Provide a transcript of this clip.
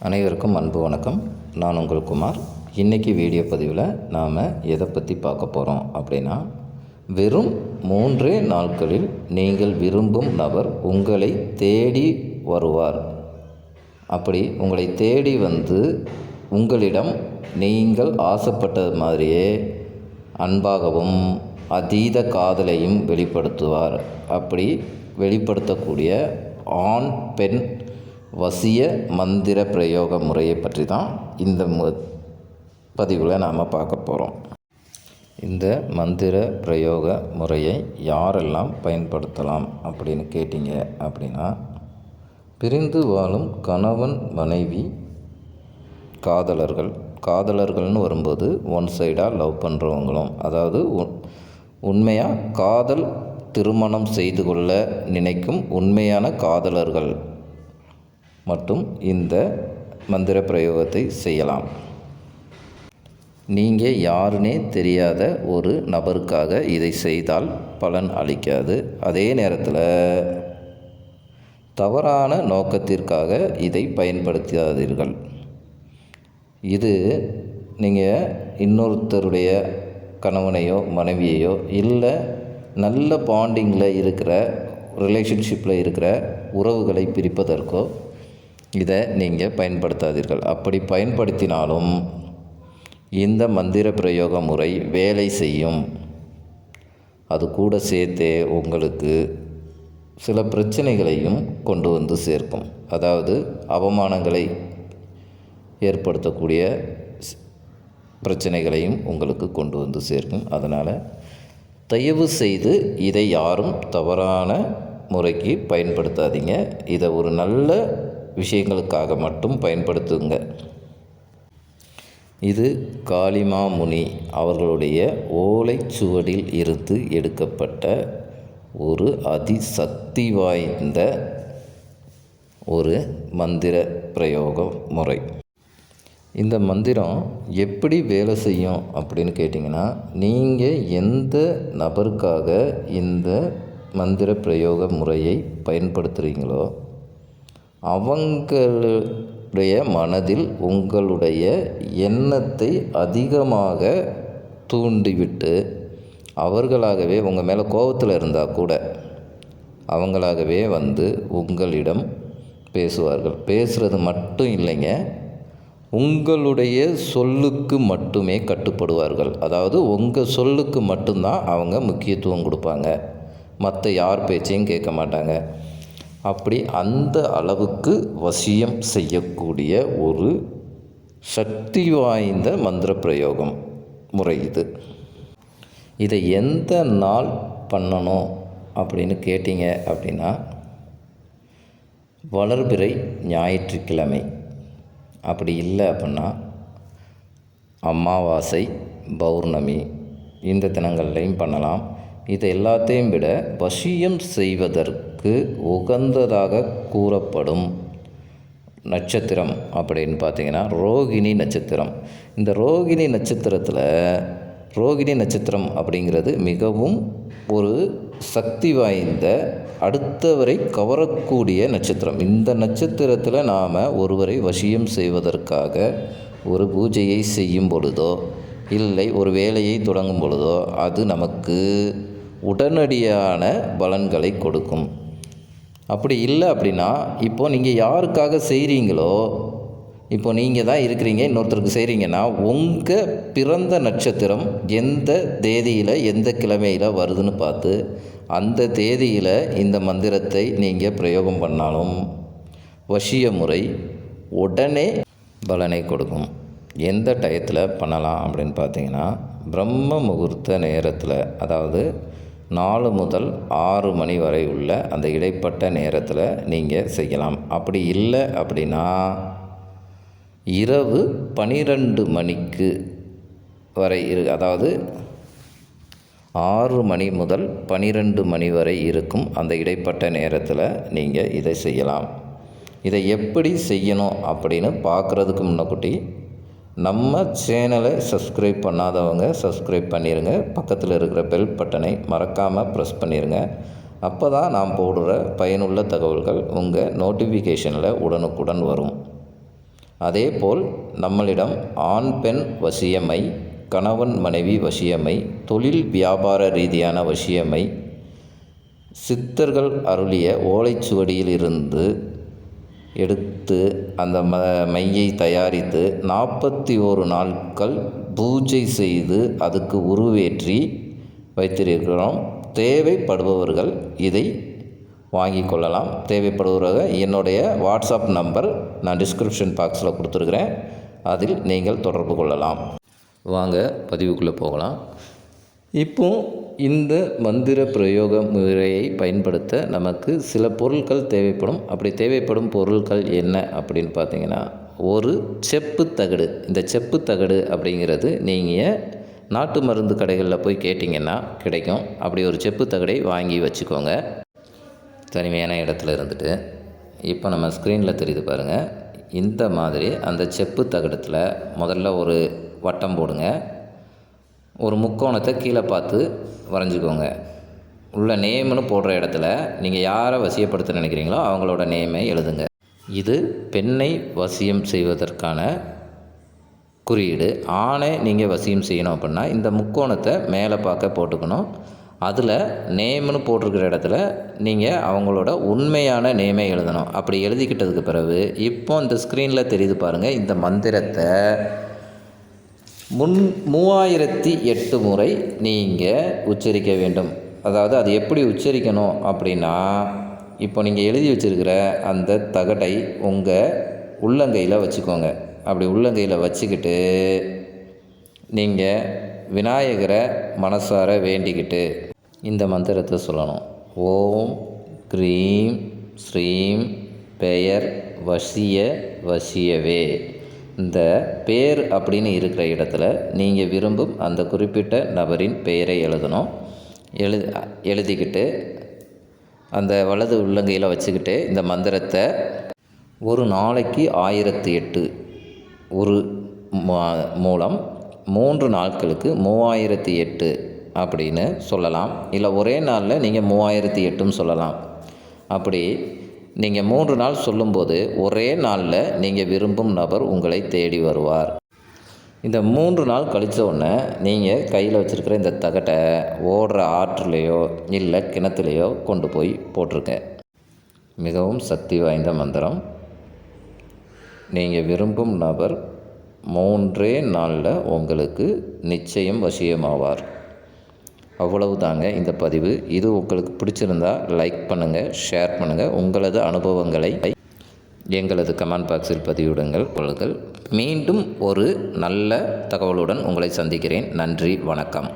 அனைவருக்கும் அன்பு வணக்கம். நான் உங்கள் குமார். இன்றைக்கி வீடியோ பதிவில் நாம் எதை பற்றி பார்க்க போகிறோம் அப்படின்னா, வெறும் 3 நாட்களில் நீங்கள் விரும்பும் நபர் உங்களை தேடி வருவார். அப்படி உங்களை தேடி வந்து உங்களிடம் நீங்கள் ஆசைப்பட்டது மாதிரியே அன்பாகவும் அதீத காதலையும் வெளிப்படுத்துவார். அப்படி வெளிப்படுத்தக்கூடிய ஆண் பெண் வசிய மந்திர பிரயோக முறையை பற்றி தான் இந்த பதிவில் நாம் பார்க்க போகிறோம். இந்த மந்திர பிரயோக முறையை யாரெல்லாம் பயன்படுத்தலாம் அப்படின்னு கேட்டிங்க அப்படின்னா, பிரிந்து வாழும் கணவன் மனைவி, காதலர்கள்னு வரும்போது ஒன் சைடாக லவ் பண்ணுறவங்களும், அதாவது உண்மையாக காதல் திருமணம் செய்து கொள்ள நினைக்கும் உண்மையான காதலர்கள் மட்டும் இந்த மந்திர பிரயோகத்தை செய்யலாம். நீங்கள் யாருன்னே தெரியாத ஒரு நபருக்காக இதை செய்தால் பலன் அளிக்காது. அதே நேரத்தில் தவறான நோக்கத்திற்காக இதை பயன்படுத்தாதீர்கள். இது நீங்கள் இன்னொருத்தருடைய கணவனையோ மனைவியையோ இல்லை நல்ல பாண்டிங்கில் இருக்கிற ரிலேஷன்ஷிப்பில் இருக்கிற உறவுகளை பிரிப்பதற்கோ இதை நீங்கள் பயன்படுத்தாதீர்கள். அப்படி பயன்படுத்தினாலும் இந்த மந்திர பிரயோக முறை வேலை செய்யும். அது கூட சேர்த்தே உங்களுக்கு சில பிரச்சனைகளையும் கொண்டு வந்து சேர்க்கும். அதாவது அவமானங்களை ஏற்படுத்தக்கூடிய பிரச்சனைகளையும் உங்களுக்கு கொண்டு வந்து சேர்க்கும். அதனால் தயவு செய்து இதை யாரும் தவறான முறைக்கு பயன்படுத்தாதீங்க. இதை ஒரு நல்ல விஷயங்களுக்காக மட்டும் பயன்படுத்துங்க. இது காளிமாமுனி அவர்களுடைய ஓலைச்சுவடில் இருந்து எடுக்கப்பட்ட ஒரு அதிசக்தி வாய்ந்த ஒரு மந்திர பிரயோக முறை. இந்த மந்திரம் எப்படி வேலை செய்யும் அப்படின்னு கேட்டிங்கன்னா, நீங்கள் எந்த நபருக்காக இந்த மந்திர பிரயோக முறையை பயன்படுத்துகிறீங்களோ அவங்களுடைய மனதில் உங்களுடைய எண்ணத்தை அதிகமாக தூண்டிவிட்டு அவர்களாகவே உங்கள் மேலே கோபத்தில் இருந்தால் கூட அவங்களாகவே வந்து உங்களிடம் பேசுவார்கள். பேசுகிறது மட்டும் இல்லைங்க, உங்களுடைய சொல்லுக்கு மட்டுமே கட்டுப்படுவார்கள். அதாவது உங்கள் சொல்லுக்கு மட்டும்தான் அவங்க முக்கியத்துவம் கொடுப்பாங்க. மற்ற யார் பேச்சையும் கேட்க மாட்டாங்க. அப்படி அந்த அளவுக்கு வசியம் செய்யக்கூடிய ஒரு சக்தி வாய்ந்த மந்திர பிரயோகம் முறை இது. இதை எந்த நாள் பண்ணணும் அப்படின்னு கேட்டிங்க அப்படின்னா, வளர்பிறை ஞாயிற்றுக்கிழமை, அப்படி இல்லை அப்படின்னா அமாவாசை, பௌர்ணமி, இந்த தினங்கள்லையும் பண்ணலாம். இது எல்லாத்தையும் விட வசியம் செய்வதற்கு உகந்ததாக கூறப்படும் நட்சத்திரம் அப்படின்னு பார்த்திங்கன்னா ரோகிணி நட்சத்திரம். இந்த ரோகிணி நட்சத்திரம் அப்படிங்கிறது மிகவும் ஒரு சக்தி வாய்ந்த அடுத்தவரை கவரக்கூடிய நட்சத்திரம். இந்த நட்சத்திரத்தில் நாம் ஒருவரை வசியம் செய்வதற்காக ஒரு பூஜையை செய்யும் பொழுதோ இல்லை ஒரு வேலையை தொடங்கும் பொழுதோ அது நமக்கு உடனடியான பலன்களை கொடுக்கும். அப்படி இல்லை அப்படின்னா, இப்போது நீங்கள் யாருக்காக செய்கிறீங்களோ, இப்போ நீங்கள் தான் இருக்கிறீங்க, இன்னொருத்தருக்கு செய்கிறீங்கன்னா உங்கள் பிறந்த நட்சத்திரம் எந்த தேதியில் எந்த கிழமையில் வருதுன்னு பார்த்து அந்த தேதியில் இந்த மந்திரத்தை நீங்கள் பிரயோகம் பண்ணாலும் வசிய முறை உடனே பலனை கொடுக்கும். எந்த டயத்தில் பண்ணலாம் அப்படின்னு பார்த்தீங்கன்னா, பிரம்ம முகூர்த்த நேரத்தில், அதாவது 4 முதல் 6 மணி வரை உள்ள அந்த இடைப்பட்ட நேரத்தில் நீங்கள் செய்யலாம். அப்படி இல்லை அப்படின்னா இரவு 12 மணிக்கு வரை அதாவது 6 மணி முதல் 12 மணி வரை இருக்கும் அந்த இடைப்பட்ட நேரத்தில் நீங்கள் இதை செய்யலாம். இதை எப்படி செய்யணும் அப்படின்னு பார்க்குறதுக்கு முன்னக்கூட்டி நம்ம சேனலை சப்ஸ்கிரைப் பண்ணாதவங்க சப்ஸ்கிரைப் பண்ணிடுங்க. பக்கத்தில் இருக்கிற பெல் பட்டனை மறக்காமல் ப்ரெஸ் பண்ணிடுங்க. அப்போ தான் நான் போடுற பயனுள்ள தகவல்கள் உங்கள் நோட்டிஃபிகேஷனில் உடனுக்குடன் வரும். அதேபோல் நம்மளிடம் ஆண் பெண் வசியமை, கணவன் மனைவி வசியமை, தொழில் வியாபார ரீதியான வசியமை, சித்தர்கள் அருளிய ஓலைச்சுவடியில் இருந்து எடுத்து அந்த மையை தயாரித்து 41 நாட்கள் பூஜை செய்து அதுக்கு உருவேற்றி வைத்திருக்கிறோம். தேவைப்படுபவர்கள் இதை வாங்கி கொள்ளலாம். தேவைப்படுபவர்கள் என்னுடைய வாட்ஸ்அப் நம்பர் நான் டிஸ்கிரிப்ஷன் பாக்ஸில் கொடுத்துருக்குறேன், அதில் நீங்கள் தொடர்பு கொள்ளலாம். வாங்க பதிவுக்குள்ளே போகலாம். இப்போ இந்த மந்திர பிரயோக முறையை பயன்படுத்த நமக்கு சில பொருட்கள் தேவைப்படும். அப்படி தேவைப்படும் பொருட்கள் என்ன அப்படின்னு பார்த்தீங்கன்னா, ஒரு செப்பு தகடு. இந்த செப்பு தகடு அப்படிங்கிறது நீங்கள் நாட்டு மருந்து கடைகளில் போய் கேட்டிங்கன்னா கிடைக்கும். அப்படி ஒரு செப்பு தகடை வாங்கி வச்சுக்கோங்க தனிமையான இடத்துல இருந்துட்டு. இப்போ நம்ம ஸ்க்ரீனில் தெரியுது பாருங்கள். இந்த மாதிரி அந்த செப்பு தகடத்தில் முதல்ல ஒரு வட்டம் போடுங்க. ஒரு முக்கோணத்தை கீழே பார்த்து வரைஞ்சிக்கோங்க. உள்ள நேம்னு போடுற இடத்துல நீங்கள் யாரை வசியப்படுத்த நினைக்கிறீங்களோ அவங்களோட நேமை எழுதுங்க. இது பெண்ணை வசியம் செய்வதற்கான குறியீடு. ஆணை நீங்கள் வசியம் செய்யணும் அப்படின்னா இந்த முக்கோணத்தை மேலே பார்க்க போட்டுக்கணும். அதில் நேம்னு போட்டிருக்கிற இடத்துல நீங்கள் அவங்களோட உண்மையான நேமை எழுதணும். அப்படி எழுதிக்கிட்டதுக்கு பிறகு இப்போ இந்த ஸ்க்ரீனில் தெரியுது பாருங்கள், இந்த மந்திரத்தை 3008 முறை நீங்கள் உச்சரிக்க வேண்டும். அதாவது அது எப்படி உச்சரிக்கணும் அப்படின்னா, இப்போ நீங்கள் எழுதி வச்சுருக்கிற அந்த தகட்டை உங்கள் உள்ளங்கையில் வச்சுக்கோங்க. அப்படி உள்ளங்கையில் வச்சுக்கிட்டு நீங்கள் விநாயகரை மனசார வேண்டிக்கிட்டு இந்த மந்திரத்தை சொல்லணும். ஓம் க்ரீம் ஸ்ரீம் பெயர் வசிய வசியவே. இந்த பேர் அப்படின்னு இருக்கிற இடத்துல நீங்கள் விரும்பும் அந்த குறிப்பிட்ட நபரின் பெயரை எழுதணும். எழுதிக்கிட்டு அந்த வலது உள்ளங்கையில் வச்சுக்கிட்டு இந்த மந்திரத்தை ஒரு நாளைக்கு 1008 ஒரு மூலம் 3 நாட்களுக்கு 3008 அப்படின்னு சொல்லலாம். இல்லை ஒரே நாளில் நீங்கள் 3008ன்னு சொல்லலாம். அப்படி நீங்கள் 3 நாள் சொல்லும்போது ஒரே நாளில் நீங்கள் விரும்பும் நபர் உங்களை தேடி வருவார். இந்த 3 நாள் கழித்த உடனே நீங்கள் கையில் வச்சுருக்கிற இந்த தகட்டை ஓடுற ஆற்றுலேயோ இல்லை கிணத்துலேயோ கொண்டு போய் போட்டிருங்க. மிகவும் சக்தி வாய்ந்த மந்திரம். நீங்கள் விரும்பும் நபர் 3 நாளில் உங்களுக்கு நிச்சயம் வசியமாவார். அவ்வளவு தாங்க இந்த பதிவு. இது உங்களுக்கு பிடிச்சிருந்தா லைக் பண்ணுங்கள், ஷேர் பண்ணுங்கள். உங்களது அனுபவங்களை எங்களது கமெண்ட் பாக்ஸில் பதிவிடுங்கள். மீண்டும் ஒரு நல்ல தகவலுடன் உங்களை சந்திக்கிறேன். நன்றி, வணக்கம்.